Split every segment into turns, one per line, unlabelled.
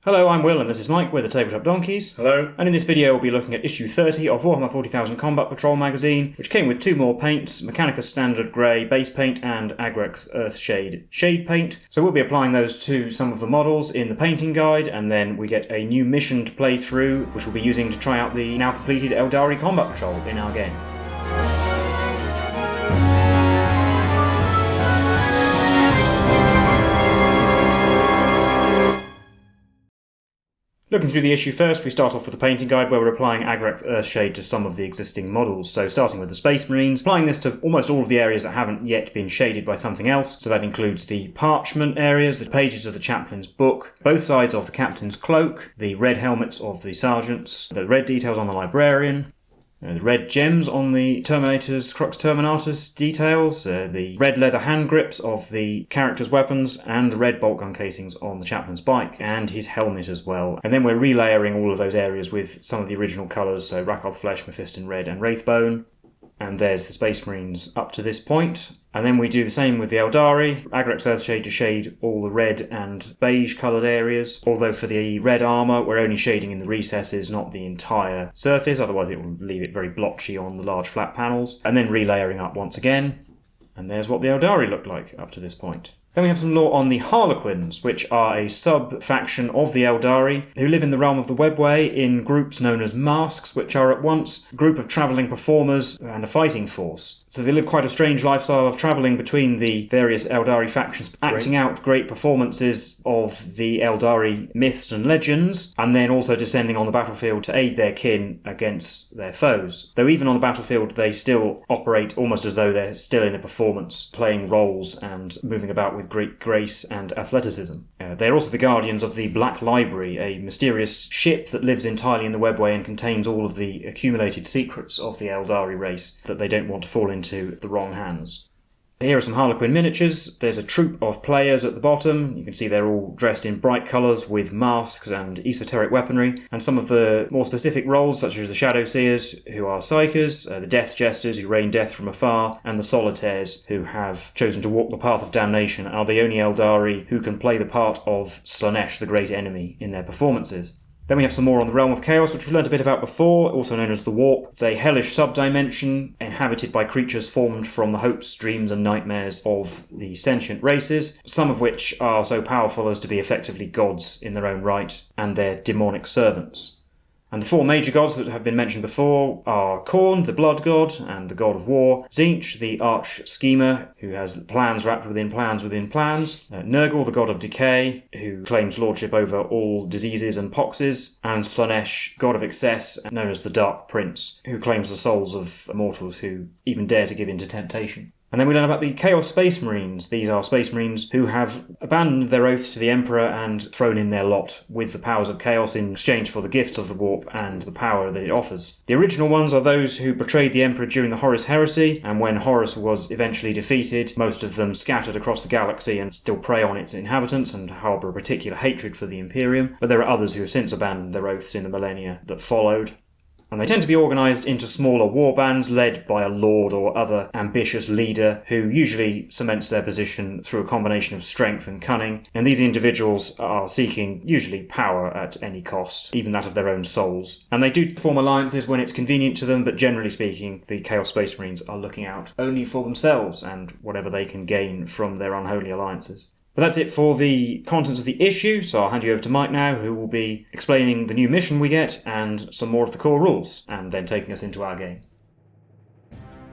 Hello, I'm Will and this is Mike, we're the Tabletop Donkeys.
Hello.
And in this video we'll be looking at issue 30 of Warhammer 40,000 Combat Patrol magazine, which came with two more paints, Mechanicus Standard Grey base paint and Agrex Earthshade shade paint. So we'll be applying those to some of the models in the painting guide, and then we get a new mission to play through, which we'll be using to try out the now completed Aeldari Combat Patrol in our game. Looking through the issue first, we start off with the painting guide where we're applying Agrex Earthshade to some of the existing models. So starting with the Space Marines, applying this to almost all of the areas that haven't yet been shaded by something else. So that includes the parchment areas, the pages of the chaplain's book, both sides of the captain's cloak, the red helmets of the sergeants, the red details on the librarian, the red gems on the Terminator's Crux Terminatus details, the red leather hand grips of the character's weapons, and the red bolt gun casings on the chaplain's bike, and his helmet as well. And then we're relayering all of those areas with some of the original colours, so Rakoth Flesh, Mephiston Red, and Wraithbone. And there's the Space Marines up to this point. And then we do the same with the Aeldari, Agrex Earthshade to shade all the red and beige coloured areas, although for the red armour we're only shading in the recesses, not the entire surface, otherwise it will leave it very blotchy on the large flat panels. And then relayering up once again, and there's what the Aeldari look like up to this point. Then we have some lore on the Harlequins, which are a sub-faction of the Aeldari, who live in the realm of the Webway in groups known as masks, which are at once a group of travelling performers and a fighting force. So they live quite a strange lifestyle of travelling between the various Aeldari factions, acting out great performances of the Aeldari myths and legends, and then also descending on the battlefield to aid their kin against their foes. Though even on the battlefield they still operate almost as though they're still in a performance, playing roles and moving about with great grace and athleticism. They're also the guardians of the Black Library, a mysterious ship that lives entirely in the Webway and contains all of the accumulated secrets of the Aeldari race that they don't want to fall into the wrong hands. Here are some Harlequin miniatures. There's a troop of players at the bottom. You can see they're all dressed in bright colours with masks and esoteric weaponry. And some of the more specific roles, such as the Shadow Seers, who are Psychers, the Death Jesters, who rain death from afar, and the Solitaires, who have chosen to walk the path of damnation, are the only Aeldari who can play the part of Slaanesh, the great enemy, in their performances. Then we have some more on the Realm of Chaos, which we've learned a bit about before, also known as the Warp. It's a hellish subdimension inhabited by creatures formed from the hopes, dreams and nightmares of the sentient races, some of which are so powerful as to be effectively gods in their own right, and their demonic servants. And the four major gods that have been mentioned before are Khorne, the blood god and the god of war, Tzeentch, the arch schemer, who has plans wrapped within plans within plans, Nurgle, the god of decay, who claims lordship over all diseases and poxes, and Slaanesh, god of excess, known as the Dark Prince, who claims the souls of mortals who even dare to give in to temptation. And then we learn about the Chaos Space Marines. These are Space Marines who have abandoned their oath to the Emperor and thrown in their lot with the powers of Chaos in exchange for the gifts of the Warp and the power that it offers. The original ones are those who betrayed the Emperor during the Horus Heresy, and when Horus was eventually defeated, most of them scattered across the galaxy and still prey on its inhabitants and harbour a particular hatred for the Imperium. But there are others who have since abandoned their oaths in the millennia that followed. And they tend to be organised into smaller warbands led by a lord or other ambitious leader who usually cements their position through a combination of strength and cunning. And these individuals are seeking usually power at any cost, even that of their own souls. And they do form alliances when it's convenient to them, but generally speaking, the Chaos Space Marines are looking out only for themselves and whatever they can gain from their unholy alliances. But that's it for the contents of the issue, so I'll hand you over to Mike now, who will be explaining the new mission we get and some more of the core rules, and then taking us into our game.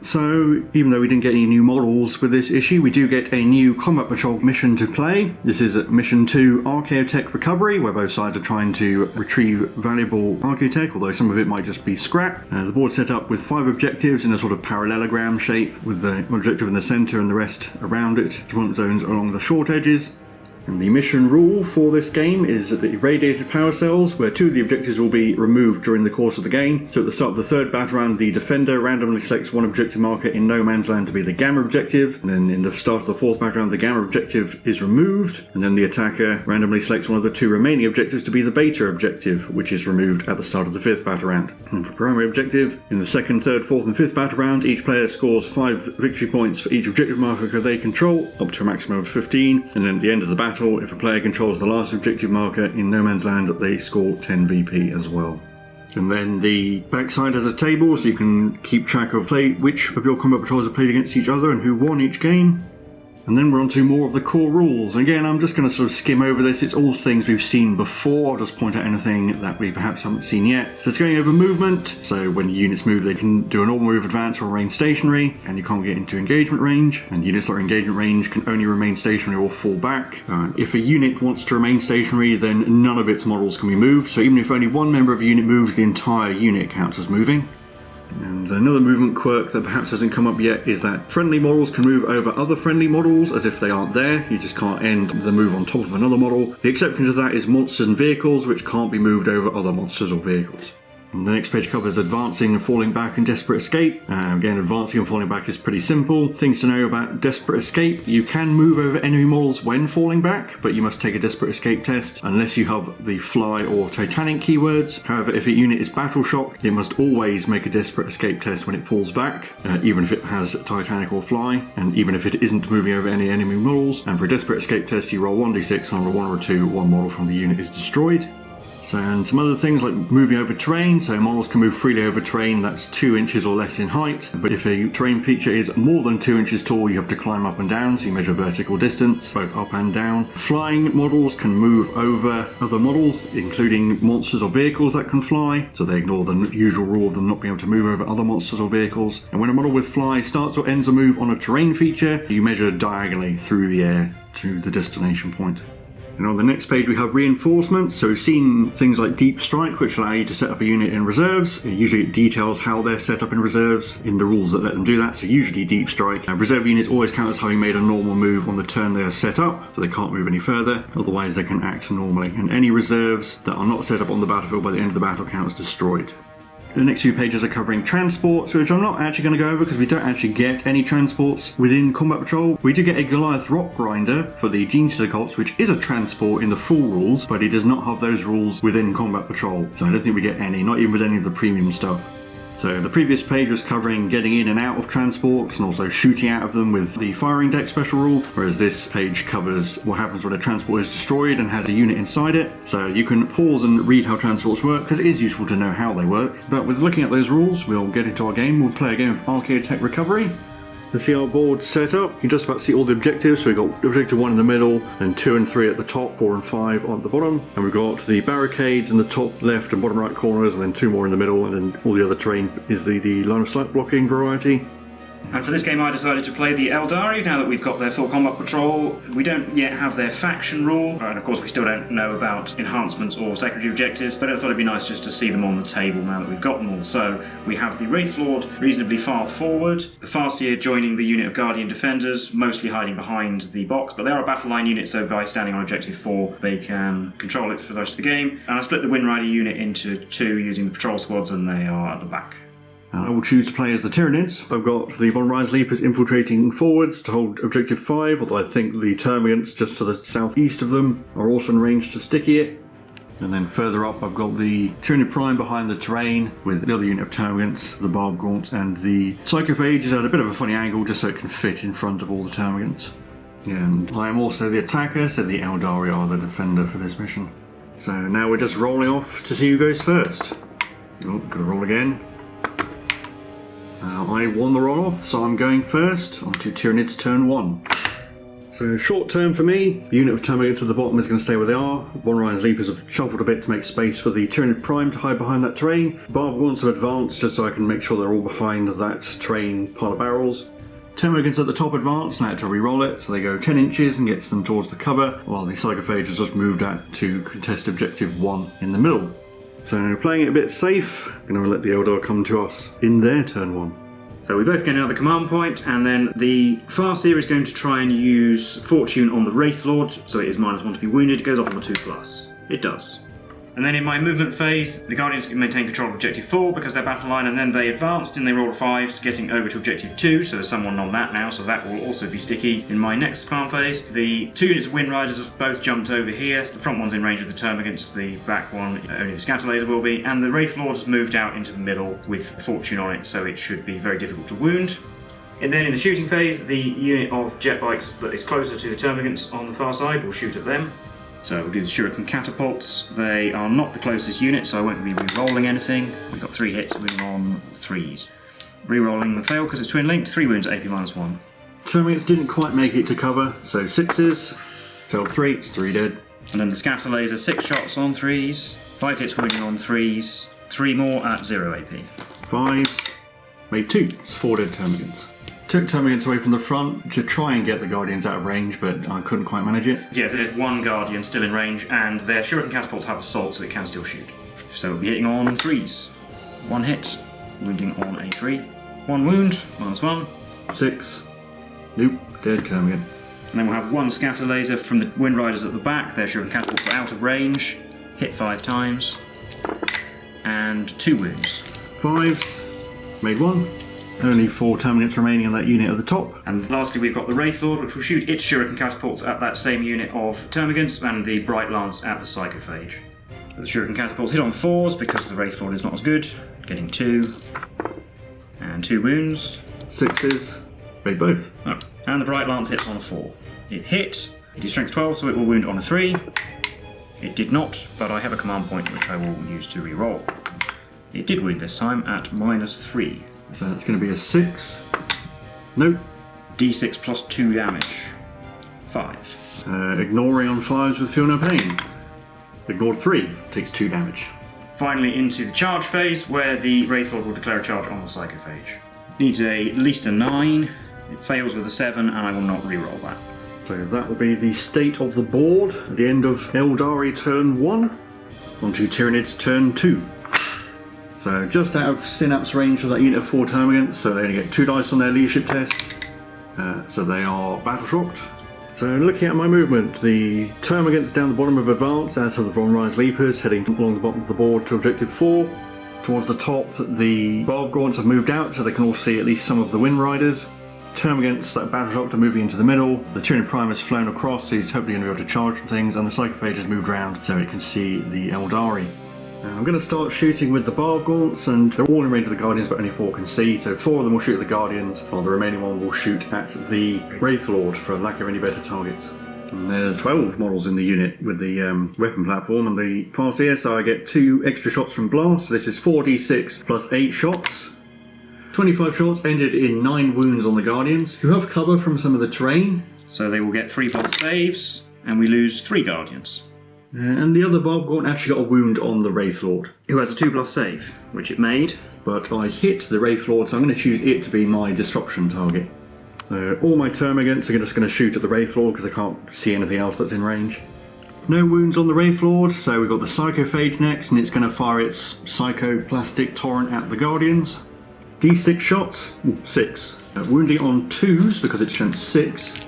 So, even though we didn't get any new models with this issue, we do get a new Combat Patrol mission to play. This is Mission 2 Archeotech Recovery, where both sides are trying to retrieve valuable Archeotech, although some of it might just be scrap. The board's set up with 5 objectives in a sort of parallelogram shape, with the objective in the centre and the rest around it, deployment zones along the short edges. And the mission rule for this game is the irradiated power cells, where 2 of the objectives will be removed during the course of the game. So at the start of the third battle round, the defender randomly selects one objective marker in no man's land to be the gamma objective, and then in the start of the fourth battle round, the gamma objective is removed, and then the attacker randomly selects one of the 2 remaining objectives to be the beta objective, which is removed at the start of the fifth battle round. And for primary objective, in the second, third, fourth and fifth battle rounds, each player scores 5 victory points for each objective marker they control, up to a maximum of 15, and then at the end of the battle battle. If a player controls the last objective marker in no man's land, they score 10 VP as well. And then the backside has a table, so you can keep track of which of your combat patrols have played against each other and who won each game. And then we're on to more of the core rules. And again, I'm just going to sort of skim over this. It's all things we've seen before. I'll just point out anything that we perhaps haven't seen yet. So it's going over movement. So when units move, they can do a normal move, advance, or remain stationary. And you can't get into engagement range. And units that are engagement range can only remain stationary or fall back. If a unit wants to remain stationary, then none of its models can be moved. So even if only one member of a unit moves, the entire unit counts as moving. And another movement quirk that perhaps hasn't come up yet is that friendly models can move over other friendly models as if they aren't there. You just can't end the move on top of another model. The exception to that is monsters and vehicles, which can't be moved over other monsters or vehicles. And the next page covers advancing and falling back and desperate escape. Again, advancing and falling back is pretty simple. Things to know about desperate escape: you can move over enemy models when falling back, but you must take a desperate escape test unless you have the fly or Titanic keywords. However, if a unit is battle shocked, it must always make a desperate escape test when it falls back, even if it has Titanic or fly, and even if it isn't moving over any enemy models. And for a desperate escape test, you roll 1d6, and on a 1 or a 2, one model from the unit is destroyed. So, and some other things like moving over terrain. So models can move freely over terrain that's 2 inches or less in height. But if a terrain feature is more than 2 inches tall, you have to climb up and down. So you measure vertical distance, both up and down. Flying models can move over other models, including monsters or vehicles that can fly. So they ignore the usual rule of them not being able to move over other monsters or vehicles. And when a model with fly starts or ends a move on a terrain feature, you measure diagonally through the air to the destination point. And on the next page we have reinforcements. So we've seen things like deep strike, which allow you to set up a unit in reserves. Usually it details how they're set up in reserves in the rules that let them do that. So usually deep strike. Reserve units always count as having made a normal move on the turn they are set up, so they can't move any further. Otherwise they can act normally. And any reserves that are not set up on the battlefield by the end of the battle count as destroyed. The next few pages are covering transports, which I'm not actually going to go over because we don't actually get any transports within Combat Patrol. We do get a Goliath Rock Grinder for the Genius Occults, which is a transport in the full rules, but it does not have those rules within Combat Patrol. So I don't think we get any, not even with any of the premium stuff. So the previous page was covering getting in and out of transports and also shooting out of them with the firing deck special rule, whereas this page covers what happens when a transport is destroyed and has a unit inside it. So you can pause and read how transports work because it is useful to know how they work. But with looking at those rules, we'll get into our game. We'll play a game of Archeotech Recovery. To see our board set up, you can just about see all the objectives. So we've got objective 1 in the middle, and 2 and 3 at the top, 4 and 5 on the bottom. And we've got the barricades in the top left and bottom right corners, and then 2 more in the middle, and then all the other terrain is the line of sight blocking variety.
And for this game I decided to play the Aeldari, now that we've got their full combat patrol. We don't yet have their faction rule, and of course we still don't know about enhancements or secondary objectives, but I thought it'd be nice just to see them on the table now that we've got them all. So we have the Wraithlord reasonably far forward, the Farseer joining the unit of Guardian Defenders, mostly hiding behind the box, but they are a battle line unit, so by standing on objective 4 they can control it for the rest of the game. And I split the Windrider unit into 2 using the patrol squads, and they are at the back.
I will choose to play as the Tyranids. I've got the Von Rise Leapers infiltrating forwards to hold objective 5, although I think the Termagants just to the southeast of them are also in range to sticky it. And then further up I've got the Tyranid Prime behind the terrain with the other unit of Termagants, the Barb Gaunts, and the Psychophage is at a bit of a funny angle just so it can fit in front of all the Termagants. And I am also the attacker, so the Aeldari are the defender for this mission. So now we're just rolling off to see who goes first. Oh, gotta roll again. I won the roll-off, so I'm going first. On to Tyranids turn 1. So short term for me, the unit of Termagants at the bottom is going to stay where they are. Von Ryan's Leapers have shuffled a bit to make space for the Tyranid Prime to hide behind that terrain. Barb wants to advance just so I can make sure they're all behind that terrain pile of barrels. Termagants at the top advance, and I had to re-roll it, so they go 10 inches and gets them towards the cover, while the Psychophage has just moved out to contest objective 1 in the middle. So playing it a bit safe, I'm going to let the Eldar come to us in their turn 1.
So we both get another command point, and then the Farseer is going to try and use Fortune on the Wraithlord, so it is -1 to be wounded. It goes off on the 2+. It does. And then in my movement phase, the Guardians can maintain control of objective 4 because they're battle line, and then they advanced and they rolled 5, getting over to objective 2, so there's someone on that now, so that will also be sticky. In my next command phase, the 2 units of Windriders have both jumped over here. The front one's in range of the Termagants, the back one, only the Scatter Laser will be, and the Wraithlord has moved out into the middle with Fortune on it, so it should be very difficult to wound. And then in the shooting phase, the unit of jet bikes that is closer to the termagants on the far side will shoot at them. So we'll do the shuriken catapults. They are not the closest unit, so I won't be re-rolling anything. We've got 3 hits, moving on 3s. Re-rolling the fail because it's twin linked, 3 wounds, AP -1.
Termagants didn't quite make it to cover, so 6s. Failed 3, it's 3 dead.
And then the scatter laser, 6 shots on 3s, 5 hits wounding on 3s, 3 more at 0 AP.
5s. Made 2, it's 4 dead termagants. Took termagants away from the front to try and get the guardians out of range, but I couldn't quite manage it.
Yeah, so there's 1 guardian still in range, and their shuriken catapults have assault, so it can still shoot. So we'll be hitting on 3s. 1 hit, wounding on a 3. 1 wound, -1.
6. Nope, dead termagant.
And then we'll have 1 scatter laser from the Wind Riders at the back. Their shuriken catapults are out of range. Hit 5 times. And 2 wounds.
5s. Made 1. Only 4 termagants remaining on that unit at the top.
And lastly, we've got the Wraith Lord, which will shoot its shuriken catapults at that same unit of termagants, and the Bright Lance at the Psychophage. The shuriken catapults hit on 4s because the Wraith Lord is not as good, getting 2. And 2 wounds.
6s. Made both.
Oh, and the Bright Lance hits on a 4. It hit. It is strength 12, so it will wound on a 3. It did not, but I have a command point which I will use to re-roll. It did wound this time at -3.
So that's going to be a 6. Nope.
D6 plus 2 damage. 5.
Ignoring on 5s with feel no pain. Ignored 3. Takes 2 damage.
Finally into the charge phase, where the Wraith Lord will declare a charge on the Psychophage. Needs at least a 9. It fails with a 7, and I will not re-roll that.
So that will be the state of the board at the end of Aeldari turn 1. On to Tyranids turn 2. So just out of synapse range for that unit of 4 termagants, so they only get 2 dice on their leadership test. So they are battle shocked. So looking at my movement, the termagants down the bottom have advanced, as have the Von Rise Leapers, heading along the bottom of the board to objective 4. Towards the top, the Barb Gaunts have moved out, so they can all see at least some of the Wind Riders. Termagants that battle shocked are moving into the middle. The Tyranid Prime has flown across, so he's hopefully going to be able to charge some things, and the Psychophage has moved around so it can see the Aeldari. I'm going to start shooting with the Barb Gaunts, and they're all in range of the Guardians, but only 4 can see, so 4 of them will shoot at the Guardians, while the remaining 1 will shoot at the Wraith Lord, for lack of any better targets. And there's 12 models in the unit with the weapon platform, and the pass here, so I get 2 extra shots from Blast. This is 4d6 plus 8 shots. 25 shots ended in 9 wounds on the Guardians, who have cover from some of the terrain.
So they will get 3+ saves, and we lose 3 Guardians.
And the other Barb Gaunt actually got a wound on the Wraith Lord.
Who has a 2+ save, which it made.
But I hit the Wraith Lord, so I'm going to choose it to be my disruption target. So all my termagants are just going to shoot at the Wraith Lord because I can't see anything else that's in range. No wounds on the Wraith Lord, so we've got the Psychophage next, and it's going to fire its Psychoplastic Torrent at the Guardians. D6 shots, 6. Wounding on 2s because it's strength 6.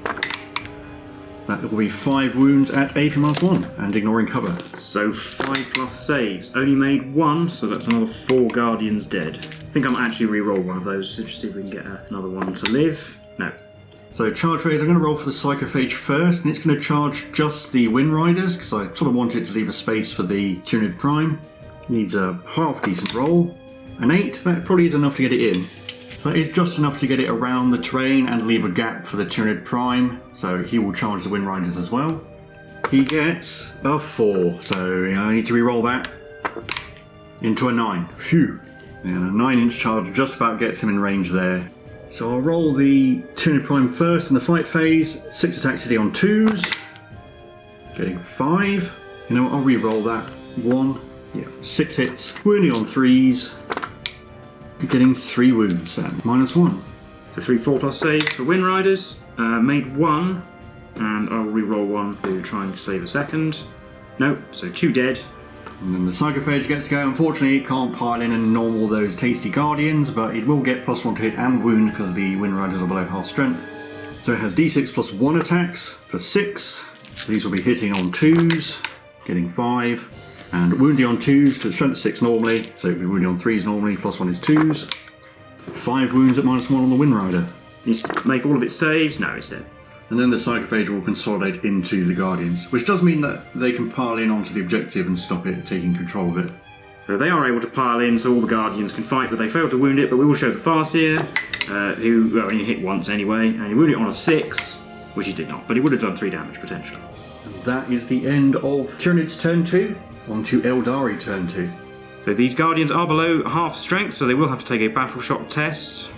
That will be 5 wounds at AP -1 and ignoring cover.
So 5+ saves. Only made 1, so that's another 4 Guardians dead. I think I'm actually re-roll one of those to see if we can get another one to live. No.
So charge phase, I'm going to roll for the Psychophage first, and it's going to charge just the Wind Riders, because I sort of want it to leave a space for the Tyranid Prime. Needs a half decent roll. An 8, that probably is enough to get it in. So that is just enough to get it around the terrain and leave a gap for the Tyranid Prime, so he will charge the Wind Riders as well. He gets a 4, so I need to re-roll that into a 9. Phew. And a 9-inch charge just about gets him in range there. So I'll roll the Tyranid Prime first in the fight phase. 6 attacks hitting on 2s. Getting 5. You know what, I'll re-roll that. 1. Yeah, 6 hits. Wounding on 3s. Getting 3 wounds at -1.
So 3 4+ saves for Wind Riders. Made 1, and I'll re-roll 1 to try and save a second. Nope, so 2 dead.
And then the Psychophage gets to go. Unfortunately, it can't pile in and normal those tasty Guardians, but it will get +1 to hit and wound because the Wind Riders are below half strength. So it has D6 plus 1 attacks for 6. These will be hitting on 2s, getting 5. And wounding on 2s to strength 6 normally, so it'll be wounding on 3s normally, +1 is 2s. 5 wounds at -1 on the Wind Rider.
Needs to make all of its saves. No, it's dead.
And then the Psychophage will consolidate into the Guardians, which does mean that they can pile in onto the objective and stop it taking control of it.
So they are able to pile in so all the Guardians can fight, but they failed to wound it. But we will show the Farseer, who only hit once anyway, and he wounded it on a 6, which he did not, but he would have done 3 damage potentially.
And that is the end of Tyranids turn 2, on to Aeldari turn 2.
So these Guardians are below half strength, so they will have to take a Battle Shock test,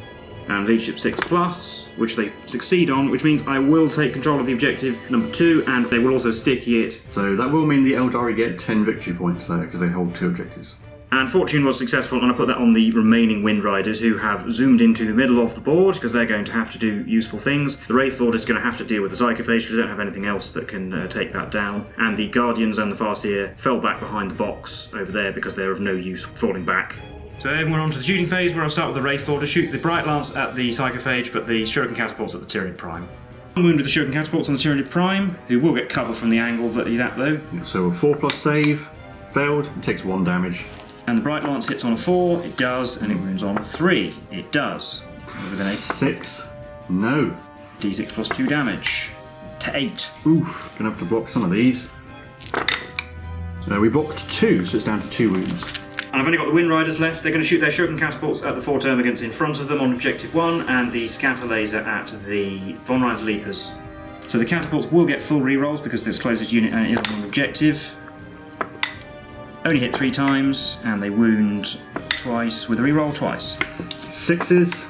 and Leadership 6+, which they succeed on, which means I will take control of the objective number 2, and they will also sticky it.
So that will mean the Aeldari get 10 victory points there, because they hold 2 objectives.
And Fortune was successful, and I put that on the remaining Wind Riders, who have zoomed into the middle of the board, because they're going to have to do useful things. The Wraith Lord is going to have to deal with the Psychophage, because they don't have anything else that can take that down. And the Guardians and the Farseer fell back behind the box over there, because they're of no use falling back. So then we're on to the shooting phase, where I'll start with the Wraith Lord to shoot the Bright Lance at the Psychophage, but the Shuriken Catapults at the Tyranid Prime. One wound with the Shuriken Catapults on the Tyranid Prime, who will get cover from the angle that he's at though.
So a 4+ save, failed, it takes 1 damage.
And the Bright Lance hits on a 4, it does, and it wounds on a 3, it does. With an
6, no.
D6 plus 2 damage, to 8.
Oof, gonna have to block some of these. We blocked 2, so it's down to 2 wounds.
And I've only got the Wind Riders left. They're going to shoot their Shuriken Catapults at the 4 termagants in front of them on objective 1, and the Scatter Laser at the Von Rein's Leapers. So the Catapults will get full rerolls because this closest unit is on objective. Only hit 3 times, and they wound twice with a reroll twice.
6s,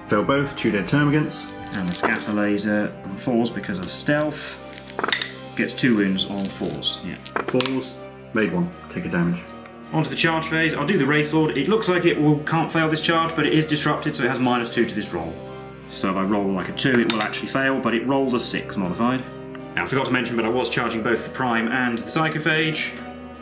fail both, 2 dead termagants.
And the Scatter Laser on 4s because of stealth. Gets 2 wounds on 4s, yeah.
4s, made 1, take a damage.
Onto the charge phase, I'll do the Wraith Lord. It looks like it can't fail this charge, but it is disrupted, so it has -2 to this roll. So if I roll like a 2, it will actually fail, but it rolled a 6 modified. Now I forgot to mention, but I was charging both the Prime and the Psychophage,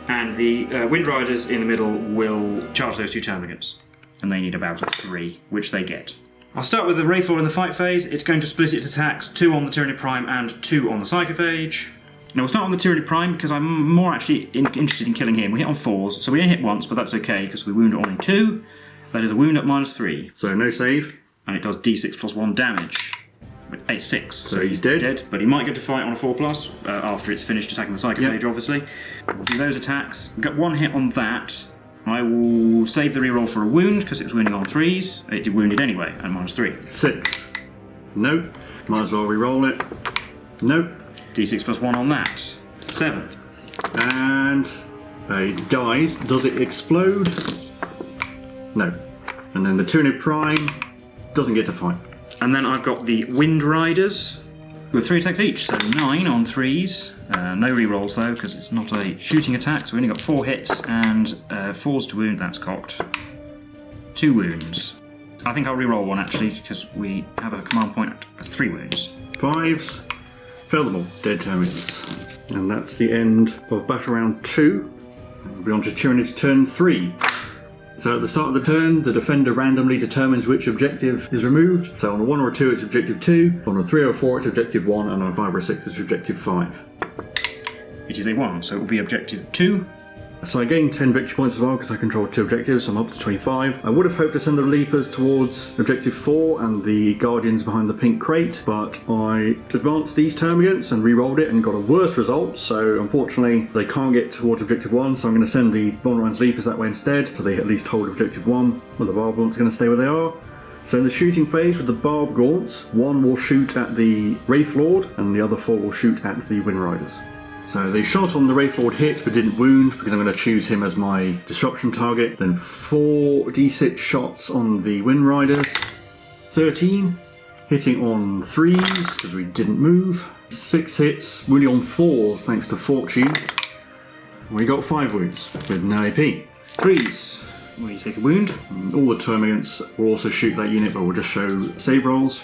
and the Wind Riders in the middle will charge those 2 termagants, and they need about a 3, which they get. I'll start with the Wraith Lord in the fight phase. It's going to split its attacks, 2 on the Tyranid Prime and 2 on the Psychophage. Now we'll start on the Tyranid Prime because I'm more actually interested in killing him. We hit on 4s, so we only hit once, but that's okay because we wound only 2. That is a wound at -3.
So no save.
And it does D6 plus 1 damage. 6.
So he's dead.
But he might get to fight on a 4+, after it's finished attacking the Psychophage, obviously. We'll do those attacks. We've got 1 hit on that. I will save the reroll for a wound because it was wounding on 3s. It wounded anyway at -3.
6. Nope. Might as well re-roll it. Nope.
D6 plus 1 on that. 7.
And it dies. Does it explode? No. And then the Tyranid Prime doesn't get to fight.
And then I've got the Wind Riders with 3 attacks each, so 9 on 3s. No rerolls though, because it's not a shooting attack, so we only got 4 hits and 4s to wound, that's cocked. 2 wounds. I think I'll reroll 1 actually, because we have a command point as 3 wounds.
5s, fail them all, dead termagants. And that's the end of battle round 2. We'll be on to Tyranids turn 3. So at the start of the turn, the defender randomly determines which objective is removed. So on a 1 or a 2, it's objective 2. On a 3 or a 4, it's objective 1. And on a 5 or a 6, it's objective 5.
It is a 1, so it will be objective 2.
So I gained 10 victory points as well because I control 2 objectives, so I'm up to 25. I would have hoped to send the Leapers towards objective 4 and the Guardians behind the pink crate, but I advanced these termagants and re-rolled it and got a worse result, so unfortunately they can't get towards objective 1, so I'm going to send the Von Rein's Leapers that way instead, so they at least hold objective 1, well the Barb Gaunt's going to stay where they are. So in the shooting phase with the Barb Gaunts, 1 will shoot at the Wraith Lord and the other 4 will shoot at the Wind Riders. So they shot on the Wraith Lord hit but didn't wound because I'm going to choose him as my disruption target. Then 4 d6 shots on the Wind Riders. 13, hitting on 3s because we didn't move. 6 hits, wounding on 4s thanks to Fortune. We got 5 wounds with no AP.
3s, we take a wound.
And all the termagants will also shoot that unit, but we'll just show save rolls.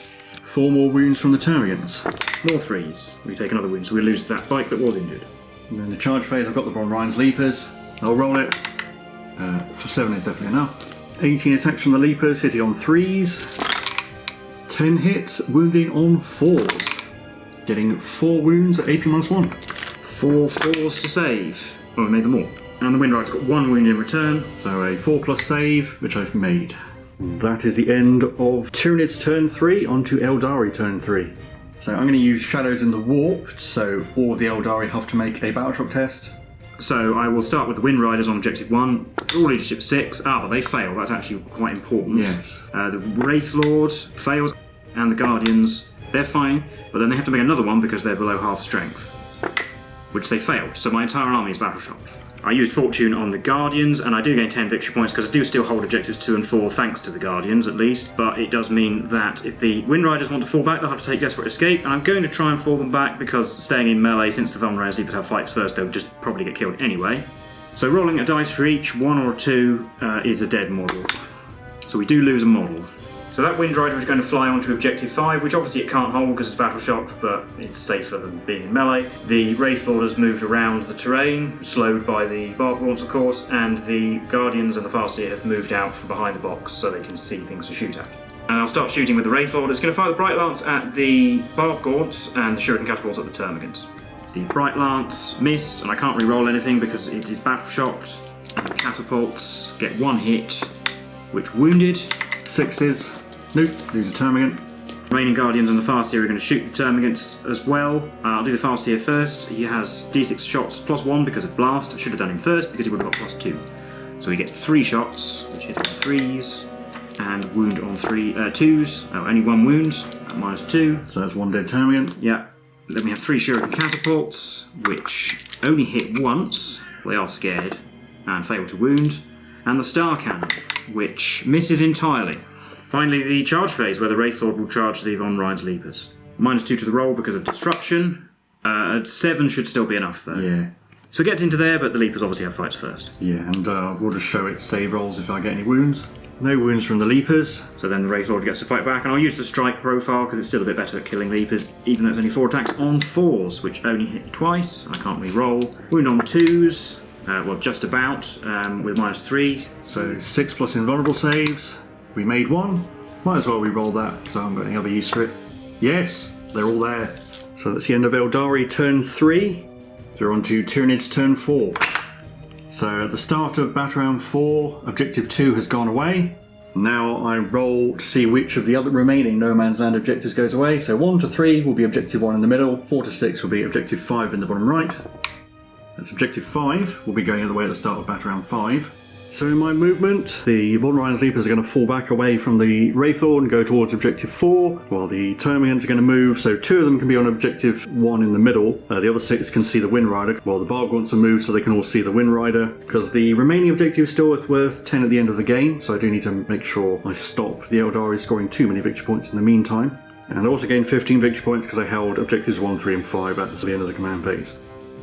4 more wounds from the termagants.
More 3s. We take another wound, so we lose that bike that was injured.
And then in the charge phase, I've got the Von Rein's Leapers. I'll roll it. For 7 is definitely enough. 18 attacks from the Leapers, hitting on 3s. 10 hits, wounding on 4s. Getting 4 wounds at AP -1.
4 4s to save. Oh, we made them all. And the Wind Rider's got 1 wound in return.
So a 4+ save, which I've made. That is the end of Tyranids turn 3, onto Aeldari turn 3. So I'm going to use Shadows in the Warped, so all of the Aeldari have to make a Battle Shock test.
So I will start with the Wind Riders on objective 1. All leadership 6. But they fail. That's actually quite important.
Yes.
The Wraith Lord fails, and the Guardians, they're fine, but then they have to make another one because they're below half strength, which they failed. So my entire army is battle shocked. I used Fortune on the Guardians, and I do gain 10 victory points because I do still hold objectives 2 and 4 thanks to the Guardians at least, but it does mean that if the Wind Riders want to fall back, they'll have to take Desperate Escape, and I'm going to try and fall them back because staying in melee, since the Vulnerable Sleepers have fights first, they'll just probably get killed anyway. So rolling a dice for each, 1 or 2 is a dead model. So we do lose a model. So that Wind Rider is going to fly onto objective 5, which obviously it can't hold because it's battle shocked, but it's safer than being in melee. The Wraith Lord has moved around the terrain, slowed by the Barbed Gaunts of course, and the Guardians and the Farseer have moved out from behind the box so they can see things to shoot at. And I'll start shooting with the Wraith Lord. It's going to fire the Bright Lance at the Barbed Gaunts and the Shuriken Catapults at the Termagants. The Bright Lance missed, and I can't re-roll anything because it is battle shocked, and the Catapults get 1 hit, which wounded.
6s. Nope, lose a Termagant.
Remaining Guardians and the Farseer are going to shoot the Termagants as well. I'll do the Farseer first. He has d6 shots plus 1 because of Blast. I should have done him first because he would have got plus 2. So he gets 3 shots, which hit on 3s, and wound on 2s. Oh, only 1 wound, minus 2.
So that's 1 dead Termagant.
Yeah. Then we have 3 Shuriken Catapults, which only hit once. They are scared and fail to wound. And the Star Cannon, which misses entirely. Finally, the charge phase, where the Wraith Lord will charge the Von Rides Leapers. Minus 2 to the roll because of disruption. 7 should still be enough, though.
Yeah.
So it gets into there, but the Leapers obviously have fights first.
Yeah, and we'll just show its save rolls if I get any wounds. No wounds from the Leapers.
So then the Wraith Lord gets to fight back, and I'll use the strike profile because it's still a bit better at killing Leapers, even though it's only 4 attacks on 4s, which only hit twice. I can't re-roll. Wound on 2s, well, just about, with minus 3.
So 6 plus invulnerable saves. We made 1. Might as well re-roll that because I haven't got any other use for it. Yes, they're all there. So that's the end of Aeldari turn 3. So we're on to Tyranids turn 4. So at the start of Battle Round 4, Objective 2 has gone away. Now I roll to see which of the other remaining No Man's Land objectives goes away. So 1 to 3 will be Objective 1 in the middle, 4 to 6 will be Objective 5 in the bottom right. That's Objective 5 will be going the way at the start of Battle Round 5. So in my movement, the Von Rides Leapers are going to fall back away from the Wraith Lord and go towards Objective 4, while the Termagants are going to move, so 2 of them can be on Objective 1 in the middle. The other 6 can see the Wind Rider, while the Barbed Gaunts are moved so they can all see the Wind Rider, because the remaining objective still is worth 10 at the end of the game, so I do need to make sure I stop the Aeldari scoring too many victory points in the meantime. And I also gained 15 victory points because I held Objectives 1, 3 and 5 at the end of the command phase.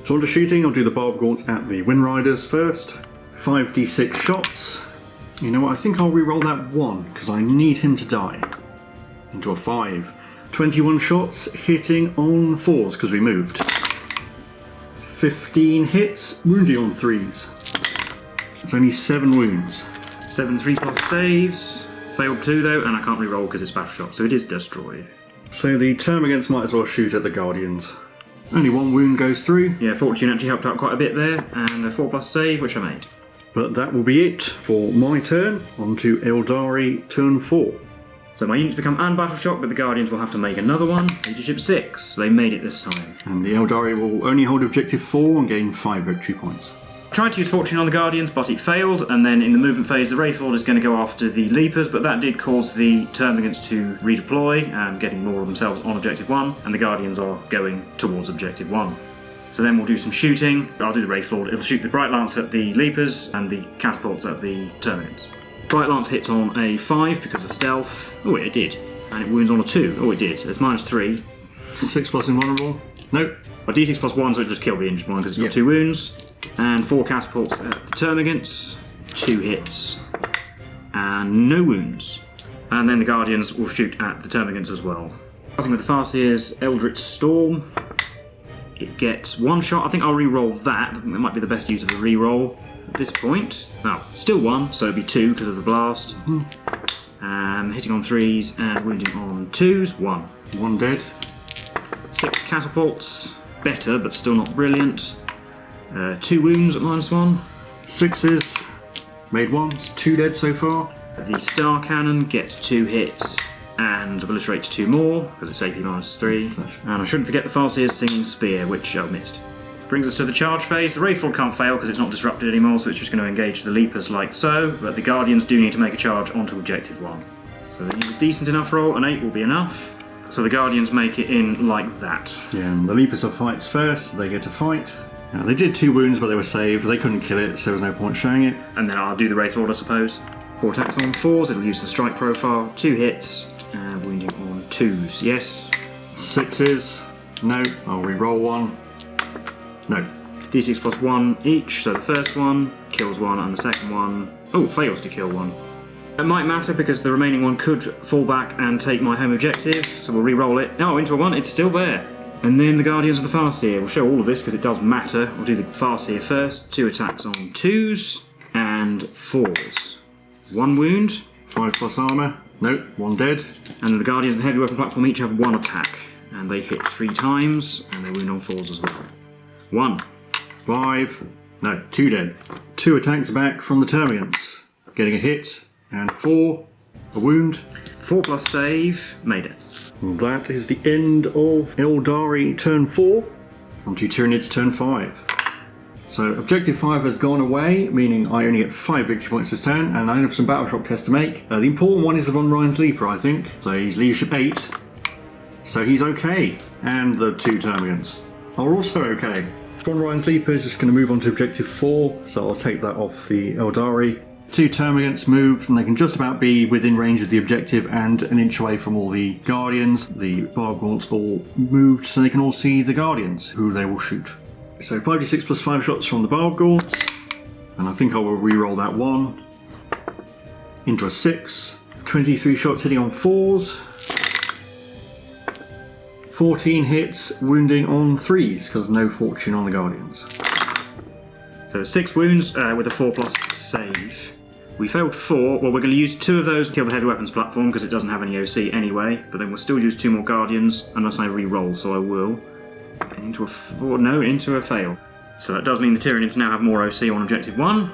So on to shooting, I'll do the Barbed Gaunts at the Wind Riders first. 5d6 shots. You know what, I think I'll re-roll that 1 because I need him to die. Into a 5. 21 shots hitting on 4s because we moved. 15 hits, wounding on 3s. It's only 7 wounds.
7 3+ saves. Failed 2 though, and I can't re-roll because it's battle shock, so it is destroyed.
So the Termagants might as well shoot at the Guardians. Only 1 wound goes through.
Yeah, Fortune actually helped out quite a bit there, and a 4+ save, which I made.
But that will be it for my turn. On to Aeldari turn 4.
So my units become unbattle shocked, but the Guardians will have to make another one. Leadership 6. They made it this time.
And the Aeldari will only hold Objective 4 and gain 5 victory points.
Tried to use Fortune on the Guardians, but it failed, and then in the movement phase the Wraith Lord is going to go after the Leapers, but that did cause the Termagants to redeploy, getting more of themselves on Objective 1, and the Guardians are going towards Objective 1. So then we'll do some shooting. I'll do the Wraith Lord. It'll shoot the Bright Lance at the Leapers and the Catapults at the Termagants. Bright Lance hits on a 5 because of stealth. Oh, it did. And it wounds on a 2. Oh, it did. It's minus 3.
6 plus invulnerable? Nope.
A d6 plus 1, so it just killed the injured one because it's got 2 wounds. And 4 Catapults at the Termagants. 2 hits. And no wounds. And then the Guardians will shoot at the Termagants as well. Starting with the Farseer's Eldritch Storm. It gets 1 shot. I think I'll re-roll that. I think that might be the best use of a re-roll at this point. Now, still 1, so it'll be 2 because of the blast. Hitting on 3s and wounding on 2s. 1.
1 dead.
6 Catapults. Better, but still not brilliant. 2 wounds at minus 1.
6s. Made 1. 2 dead so far.
The Star Cannon gets 2 hits and obliterates 2 more because it's AP minus 3. And I shouldn't forget the Farseer's Singing Spear, which I missed. Brings us to the charge phase. The Wraithlord can't fail because it's not disrupted anymore, so it's just going to engage the Leapers like so, but the Guardians do need to make a charge onto Objective 1. So they need a decent enough roll, an 8 will be enough. So the Guardians make it in like that.
Yeah, and the Leapers are fights first, so they get to fight. Now, they did 2 wounds, but they were saved. They couldn't kill it, so there was no point showing it.
And then I'll do the Wraithlord, I suppose. 4 attacks on 4s, it'll use the strike profile, 2 hits, and wounding on 2s. Yes.
6s. No. I'll re-roll 1. No.
D6 plus 1 each, so the first one kills 1 and the second one, fails to kill 1. It might matter because the remaining one could fall back and take my home objective, so we'll re-roll it. Oh, into a 1, it's still there. And then the Guardians of the Farseer. We'll show all of this because it does matter. We'll do the Farseer first. 2 attacks on 2s and 4s. 1 wound.
5 plus armour. Nope, 1 dead.
And then the Guardians of the Heavy Weapon platform each have 1 attack. And they hit 3 times, and they wound on 4s as well. 1.
5. No, 2 dead. 2 attacks back from the Termagants. Getting a hit. And 4. A wound.
4 plus save. Made it.
And that is the end of Aeldari turn 4. On to Tyranids turn 5. So Objective 5 has gone away, meaning I only get 5 victory points this turn, and I have some battle shock tests to make. The important one is the Von Ryan's Leaper, I think. So he's leadership 8. So he's okay. And the 2 Termagants are also okay. Von Ryan's Leaper is just going to move on to Objective 4, so I'll take that off the Aeldari. 2 Termagants moved, and they can just about be within range of the objective and an inch away from all the Guardians. The Bargaunts all moved so they can all see the Guardians, who they will shoot. So 5d6 plus 5 shots from the Bargaunts, and I think I will re-roll that 1 into a 6. 23 shots hitting on 4s. 14 hits, wounding on 3s, because no fortune on the Guardians.
So 6 wounds with a 4 plus save. We failed 4. Well, we're going to use 2 of those to kill the heavy weapons platform because it doesn't have any OC anyway. But then we'll still use 2 more Guardians unless I re-roll, so I will. Into a 4. No, into a fail. So that does mean the Tyranids now have more OC on Objective 1.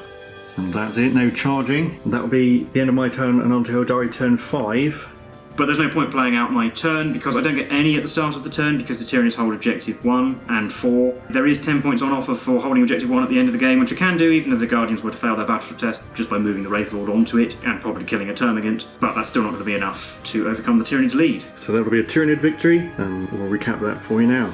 And that's it, no charging. That will be the end of my turn and on to Aeldari turn 5.
But there's no point playing out my turn because I don't get any at the start of the turn because the Tyranids hold Objective 1 and 4. There is 10 points on offer for holding Objective 1 at the end of the game, which I can do even if the Guardians were to fail their battle test just by moving the Wraithlord onto it and probably killing a Termagant. But that's still not going to be enough to overcome the Tyranids' lead.
So that'll be a Tyranid victory, and we'll recap that for you now.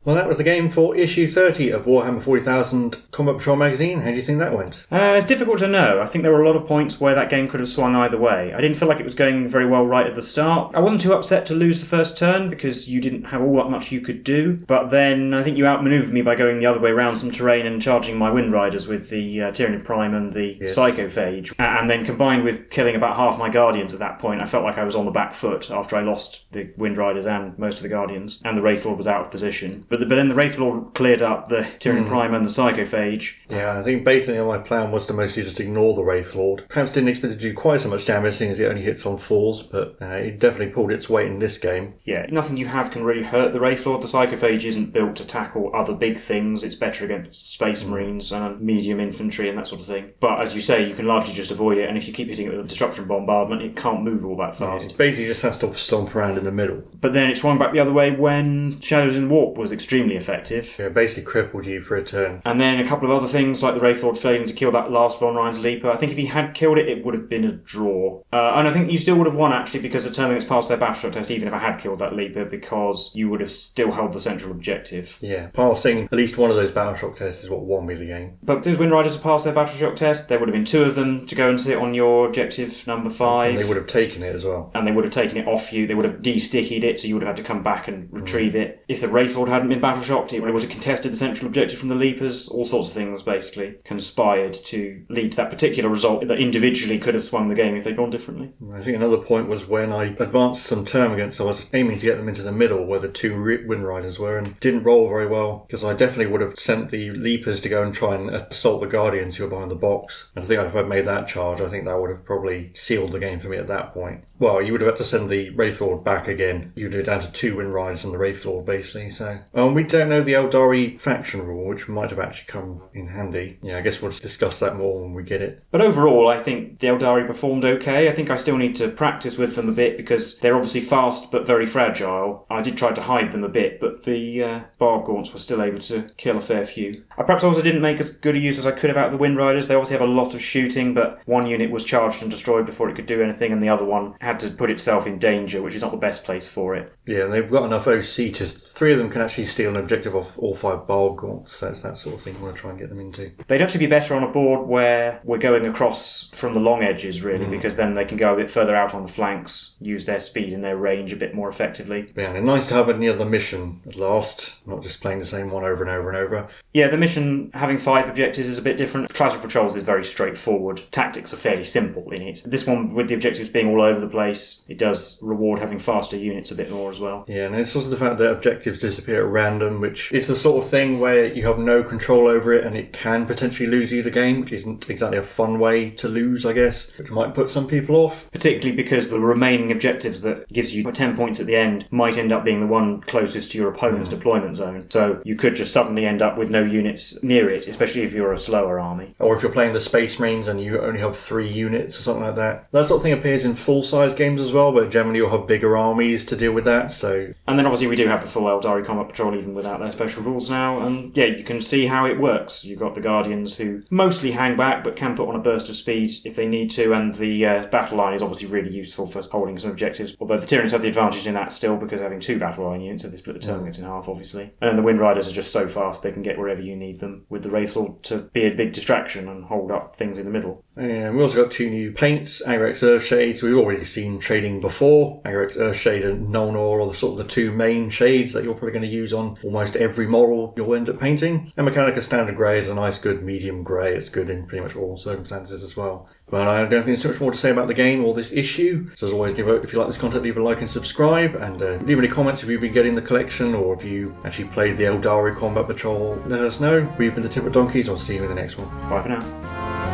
Well, that was the game for issue 30 of Warhammer 40,000 Combat Patrol magazine. How do you think that went?
It's difficult to know. I think there were a lot of points where that game could have swung either way. I didn't feel like it was going very well right at the start. I wasn't too upset to lose the first turn because you didn't have all that much you could do. But then I think you outmaneuvered me by going the other way around some terrain and charging my Wind Riders with the Tyranid Prime and the Psychophage. And then combined with killing about half my Guardians at that point, I felt like I was on the back foot after I lost the Wind Riders and most of the Guardians. And the Wraithlord was out of position. But then the Wraithlord cleared up the Tyranid Prime and the Psychophage.
Yeah, I think basically my plan was to mostly just ignore the Wraithlord. Perhaps didn't expect it to do quite so much damage, seeing as it only hits on 4s, but it definitely pulled its weight in this game.
Yeah, nothing you have can really hurt the Wraithlord. The Psychophage isn't built to tackle other big things. It's better against Space Marines and medium infantry and that sort of thing. But as you say, you can largely just avoid it, and if you keep hitting it with a disruption bombardment, it can't move all that fast.
It basically just has to stomp around in the middle.
But then it swung back the other way when Shadows in the Warp was extremely effective.
Yeah, basically crippled you for a turn.
And then a couple of other things like the Wraithlord failing to kill that last Von Ryan's Leaper. I think if he had killed it, it would have been a draw. And I think you still would have won actually because the Termagants passed their battle shock test even if I had killed that Leaper because you would have still held the central objective.
Yeah, passing at least one of those battle shock tests is what won me the game.
But if those Wind Riders had passed their battle shock test, there would have been 2 of them to go and sit on your objective number 5.
And they would have taken it as well.
And they would have taken it off you. They would have de-stickied it, so you would have had to come back and retrieve it. If the Wraithlord hadn't been battle shocked, it would have contested the central objective from the Leapers. All sorts of things basically conspired to lead to that particular result that individually could have swung the game if they'd gone differently.
I think another point was when I advanced some Termagants, I was aiming to get them into the middle where the 2 Wind Riders were and didn't roll very well because I definitely would have sent the Leapers to go and try and assault the Guardians who were behind the box. And I think if I'd made that charge, I think that would have probably sealed the game for me at that point. Well, you would have had to send the Wraithlord back again. You'd have down to 2 Wind Riders and the Wraithlord, basically. So We don't know the Aeldari faction rule, which might have actually come in handy. Yeah, I guess we'll discuss that more when we get it.
But overall, I think the Aeldari performed okay. I think I still need to practice with them a bit because they're obviously fast but very fragile. I did try to hide them a bit, but the barb gaunts were still able to kill a fair few. I perhaps also didn't make as good a use as I could have out of the Wind Riders. They obviously have a lot of shooting, but one unit was charged and destroyed before it could do anything, and the other one had to put itself in danger, which is not the best place for it.
Yeah, and they've got enough OC to... 3 of them can actually steal an objective off all 5 barb gaunts, so it's that sort of thing we want to try and get them into.
They'd actually be better on a board where we're going across from the long edges, really, because then they can go a bit further out on the flanks, use their speed and their range a bit more effectively.
Yeah, and it's nice to have another mission at last, not just playing the same one over and over and over.
Yeah, the mission having 5 objectives is a bit different. Clash of Patrols is very straightforward. Tactics are fairly simple in it. This one, with the objectives being all over the place, it does reward having faster units a bit more as well.
Yeah, and it's also the fact that objectives disappear at random, which is the sort of thing where you have no control over it and it can potentially lose you the game, which isn't exactly a fun way to lose, I guess, which might put some people off.
Particularly because the remaining objectives that gives you 10 points at the end might end up being the one closest to your opponent's deployment zone. So you could just suddenly end up with no units near it, especially if you're a slower army.
Or if you're playing the Space Marines and you only have 3 units or something like that. That sort of thing appears in full-size games as well, but generally you'll have bigger armies to deal with that, so...
And then obviously we do have the full Aeldari Combat Patrol even without their special rules now, and yeah, you can see how it works. You've got the Guardians who mostly hang back but can put on a burst of speed if they need to, and the battle line is obviously really useful for holding some objectives, although the Tyranids have the advantage in that still because having 2 battle line units, so they split the termagates in half obviously. And then the Wind Riders are just so fast they can get wherever you need them, with the Wraithful to be a big distraction and hold up things in the middle.
And we also got 2 new paints, Agrex Earthshades. We've already seen shading before. Agrex Earthshade and Nulnor are the sort of the 2 main shades that you're probably going to use on almost every model you'll end up painting. And Mechanica Standard Grey is a nice, good medium grey. It's good in pretty much all circumstances as well. But I don't think there's so much more to say about the game or this issue. So as always, if you like this content, leave a like and subscribe. And leave any comments if you've been getting the collection or if you actually played the Aeldari Combat Patrol. Let us know. We've been the Timber Donkeys. I'll see you in the next one.
Bye for now.